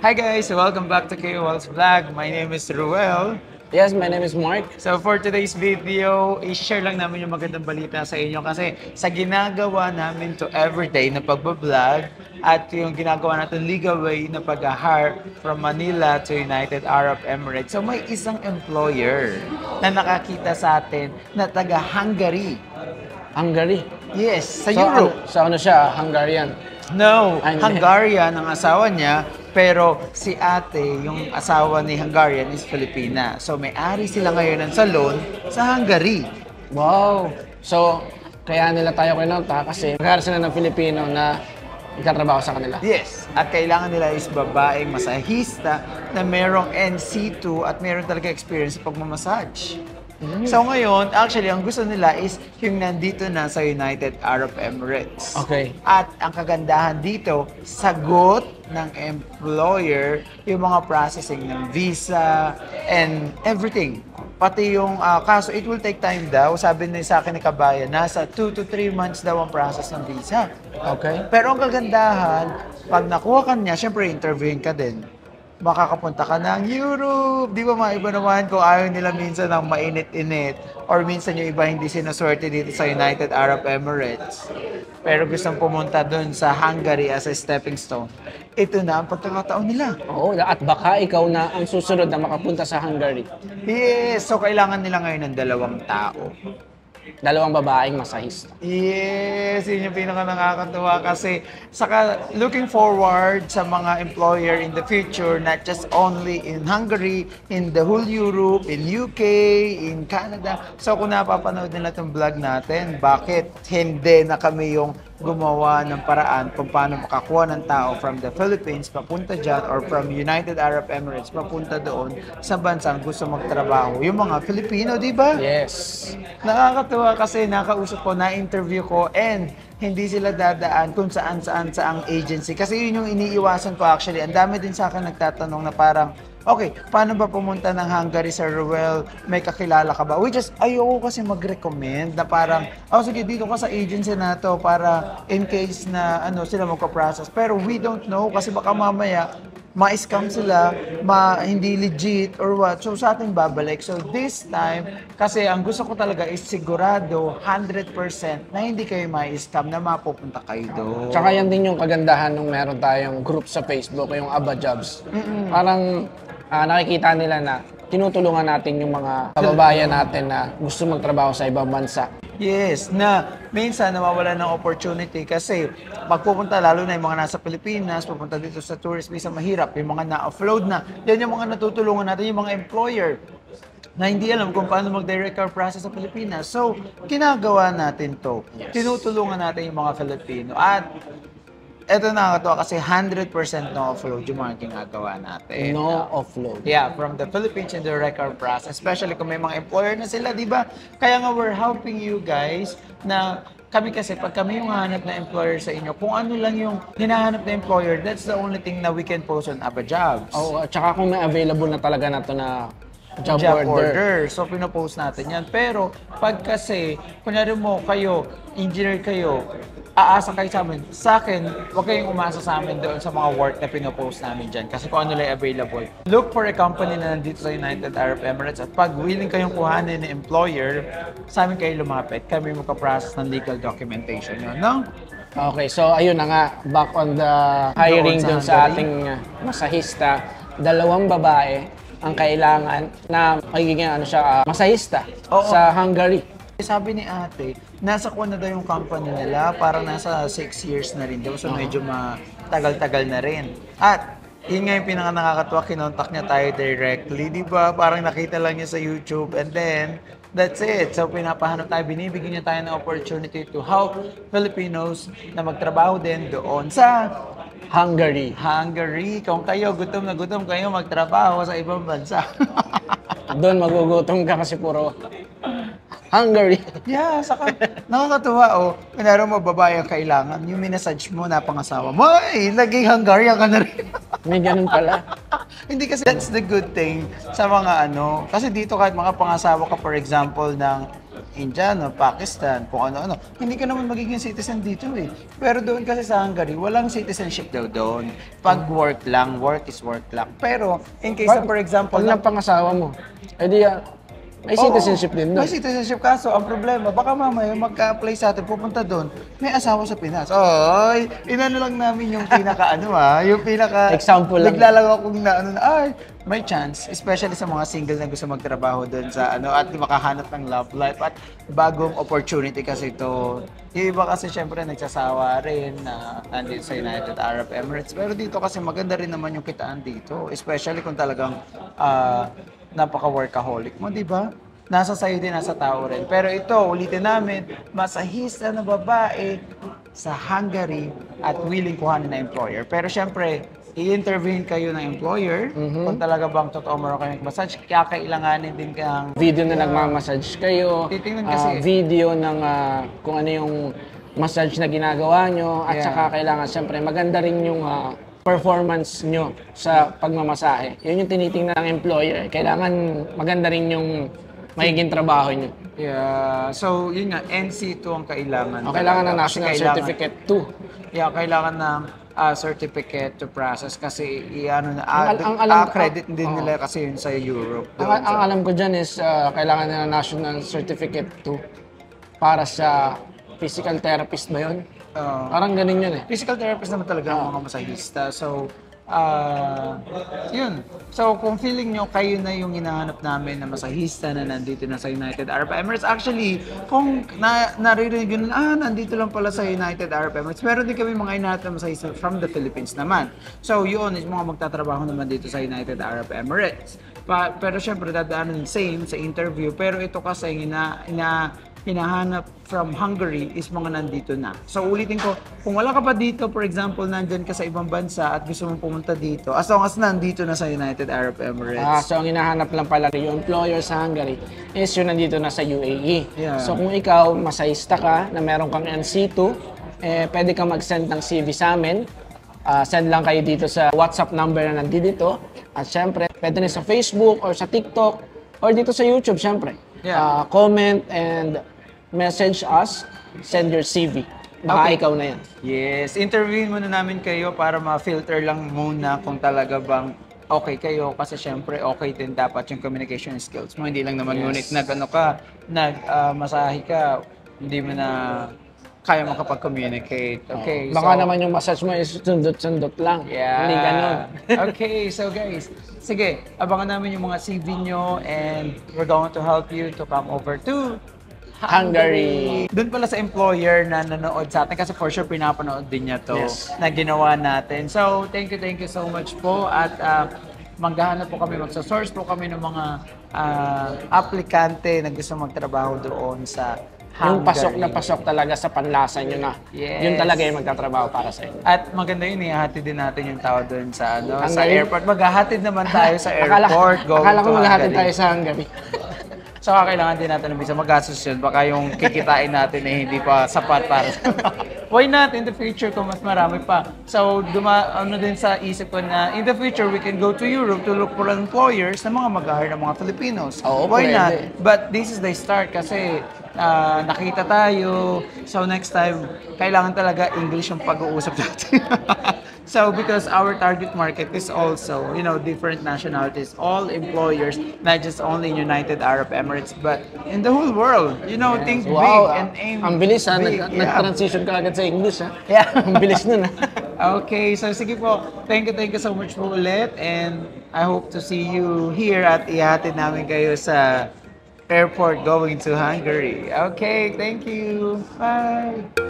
Hi guys, welcome back to KOL's Vlog. My name is Ruel. Yes, my name is Mark. So for today's video, i-share lang namin yung magandang balita sa inyo kasi sa ginagawa namin to everyday na pagbablog at yung ginagawa natin legal way na pag-hire from Manila to United Arab Emirates. So may isang employer na nakakita sa atin na taga Hungary. Hungary. Yes, sa So, Europe. ano siya? Hungarian. No, Ay, Hungarian ang asawa niya, pero si ate, yung asawa ni Hungarian is Filipina. So may-ari sila ngayon ng salon sa Hungary. Wow! So, kaya nila tayo kinonta kasi magkakaroon sila ng Filipino na ikatrabaho sa kanila. Yes, at kailangan nila is babaeng masahista na merong NC2 at meron talaga experience sa pagmamassage. So ngayon, actually, ang gusto nila is yung nandito na sa United Arab Emirates. Okay. At ang kagandahan dito, sagot ng employer yung mga processing ng visa and everything. Pati yung kaso, it will take time daw. Sabi na sa akin ni Kabayan, nasa 2 to 3 months daw ang process ng visa. Okay. Pero ang kagandahan, pag nakuha ka niya, syempre interviewin ka din. Makakapunta ka ng Europe. Di ba maiba naman kung ayaw nila minsan ng mainit-init or minsan yung iba hindi sinuswerte dito sa United Arab Emirates. Pero gustong pumunta dun sa Hungary as a stepping stone. Ito na ang pagkakataon nila. Oo, at baka ikaw na ang susunod na makapunta sa Hungary. Yes, so kailangan nila ngayon ng 2 tao. 2 babaeng masahista. Yes, yun yung pinaka nakakatuwa kasi saka looking forward sa mga employer in the future, not just only in Hungary, in the whole Europe, in UK, in Canada. So kung napapanood nila itong vlog natin, bakit hindi na kami yung gumawa ng paraan kung paano makakuha ng tao from the Philippines papunta dyan or from United Arab Emirates papunta doon sa bansang gusto magtrabaho. Yung mga Filipino, di ba? Yes. Nakakatuwa kasi nakausap ko, na-interview ko, and hindi sila dadaan kung saan-saan sa ang agency. Kasi yun yung iniiwasan ko actually. Ang dami din sa akin nagtatanong na parang, okay, paano ba pumunta ng Hungary, Sir Ruel? May kakilala ka ba? Which is, ayoko kasi mag-recommend na parang, oh sige, dito ka sa agency na to para in case na sila magpa-process. Pero we don't know kasi baka mamaya, ma-scam sila, hindi legit or what. So sa ating babalik. So this time, kasi ang gusto ko talaga is sigurado 100% na hindi kayo ma-scam na mapupunta kayo doon. Tsaka yan din yung kagandahan nung meron tayong group sa Facebook, yung Aba Jobs. Parang nakikita nila na tinutulungan natin yung mga kababayan natin na gusto magtrabaho sa ibang bansa. Yes, na minsan nawawalan ng opportunity kasi magpupunta lalo na yung mga nasa Pilipinas, pupunta dito sa tourist visa, mahirap. Yung mga na-offload na, yan yung mga natutulungan natin, yung mga employer na hindi alam kung paano mag-direct our process sa Pilipinas. So, ginagawa natin to. Yes. Tinutulungan natin yung mga Filipino. At eto nakakatawa kasi 100% no offload yung mga ginagawa natin. No offload. Yeah, from the Philippines in the record process, especially kung may mga employer na sila, di ba? Kaya nga we're helping you guys na kami kasi, pag kami yung hahanap na employer sa inyo, kung ano lang yung hinahanap na employer, that's the only thing na we can post on Aba Jobs. Oo, at saka kung may available na talaga na to na job order. So, pinopost natin yan. Pero, pag kasi, kunyari mo, kayo, engineer kayo, aasa kayo sa amin. Sa akin, huwag kayong umasa sa amin doon sa mga work na pinopost namin dyan. Kasi kung ano lang available. Look for a company na nandito sa United Arab Emirates at pag willing kayong kuhanin ng employer, sa amin kayo lumapit. Kami magka-process ng legal documentation yun, no? Okay, so ayun na nga, back on the hiring dun sa ating masahista, 2 babae ang kailangan na magiging masahista sa Hungary. Sabi ni ate, nasa kuha na daw yung company nila, parang nasa 6 years na rin daw, so medyo matagal-tagal na rin. At yun nga yung pinaka nakakatuwa, kinontak niya tayo directly, di ba? Parang nakita lang niya sa YouTube and then that's it. So pinapahanap tayo, binibigyan niya tayo ng opportunity to help Filipinos na magtrabaho din doon sa Hungary. Kung kayo, gutom na gutom kayo magtrabaho sa ibang bansa. Doon magugutom ka kasi puro Hungary. Yeah, saka nakakatuwa kunwari mo babae ang kailangan, yung minessage mo na pangasawa mo, ay, naging Hungarian ka na rin. May ganun pala. Hindi kasi that's the good thing sa mga kasi dito kahit mga pangasawa ka for example ng Indiano, Pakistan, kung ano-ano. Hindi ka naman magiging citizen dito eh. Pero doon kasi sa Hungary, walang citizenship daw doon. Pag work lang, work is work lang. Pero in case na, for example, pag napangasawa mo, edi may citizenship din doon. May citizenship, kaso ang problema, baka mamaya magka-apply sa atin, pupunta doon, may asawa sa Pinas. Oy, inano lang namin yung yung pinaka... Example lang. Naglalaro akong may chance, especially sa mga single na gusto magtrabaho doon sa at makahanap ng love life at bagong opportunity kasi ito. Yung iba kasi syempre nagsasawa rin na nandito sa United Arab Emirates. Pero dito kasi maganda rin naman yung kitaan dito, especially kung talagang napaka-workaholic mo, di ba? Nasa sayo din, nasa tao rin. Pero ito, ulitin namin, masahista na babae sa Hungary at willing kuhanin na employer. Pero syempre, i-intervene kayo ng employer kung talaga bang totoo meron kayo massage, kaya kailanganin din kang video na nagmamassage kayo, titingnan kasi video ng kung ano yung massage na ginagawa nyo, at saka kailangan syempre maganda rin yung performance nyo sa pagmamasahe. Yun yung tinitingnan ng employer. Kailangan maganda rin yung magiging trabaho nyo. Yeah. So, yun nga, NC2 ang kailangan. Kailangan ng National Certificate 2. Yeah, kailangan ng certificate to process kasi credit din nila kasi yun sa Europe. Ang alam ko dyan is kailangan ng National Certificate 2 para sa physical therapist ba yun? Parang ganun yun eh. Physical therapist naman talaga ang mga masahista. So, yun. So, kung feeling nyo kayo na yung hinahanap namin na masahista na nandito na sa United Arab Emirates, actually, kung naririnig yun, nandito lang pala sa United Arab Emirates, meron din kami mga hinahanap na masahista from the Philippines naman. So, yun is mga magtatrabaho naman dito sa United Arab Emirates. Pero syempre, dadaanan same sa interview. Pero ito kasi hinahanap from Hungary is mga nandito na. So ulitin ko, kung wala ka pa dito, for example, nandyan ka sa ibang bansa at gusto mong pumunta dito, as long as nandito na sa United Arab Emirates. So ang hinahanap lang pala yung employer sa Hungary is yung nandito na sa UAE. Yeah. So kung ikaw, masahista ka, na meron kang NC2, pwede ka mag-send ng CV sa amin. Send lang kayo dito sa WhatsApp number na nandito. At syempre, pwede rin sa Facebook or sa TikTok or dito sa YouTube, syempre. Yeah. Comment and message us, send your CV. Baka ikaw na yan. Yes, interviewin muna namin kayo para ma-filter lang muna kung talaga bang okay kayo kasi syempre okay din dapat yung communication skills mo. Hindi lang naman ngunit masahe ka, hindi mo na kaya makapag-communicate. Okay. Baka naman yung massage mo is sundot-sundot lang. Yeah. Hindi ganun. Okay, so guys, sige, abangan namin yung mga CV nyo and we're going to help you to come over to Hungary. Doon pala sa employer na nanood sa atin kasi for sure pinapanood din niya to na ginawa natin. So, thank you so much po at maghahanap po kami, magsa-source po kami ng mga aplikante na gusto magtrabaho doon sa Hungary. Yung pasok na pasok talaga sa panlasa nyo na. Yes. Yun talaga yung magtatrabaho para sa inyo. At maganda yun, ihahatid din natin yung tao doon sa sa airport. Maghahatid naman tayo sa airport. Akala ko maghahatid tayo sa Hungary. So, kailangan din natin ng visa. Magastos yun. Baka yung kikitain natin hindi pa sapat para sa... Why not in the future kung mas marami pa? So, din sa isip ko na in the future, we can go to Europe to look for employers na mga mag-hire ng mga Filipinos. Why not? But this is the start kasi nakita tayo. So, next time, kailangan talaga English yung pag-uusap natin. So, because our target market is also, different nationalities, all employers, not just only in United Arab Emirates, but in the whole world. Think big and aim ang bilis ha, big. nag-transition ka agad sa English ha. Yeah. Ang bilis nun ha. Okay, so sige po. Thank you so much po ulit and I hope to see you here at ihatid namin kayo sa airport going to Hungary. Okay, thank you. Bye.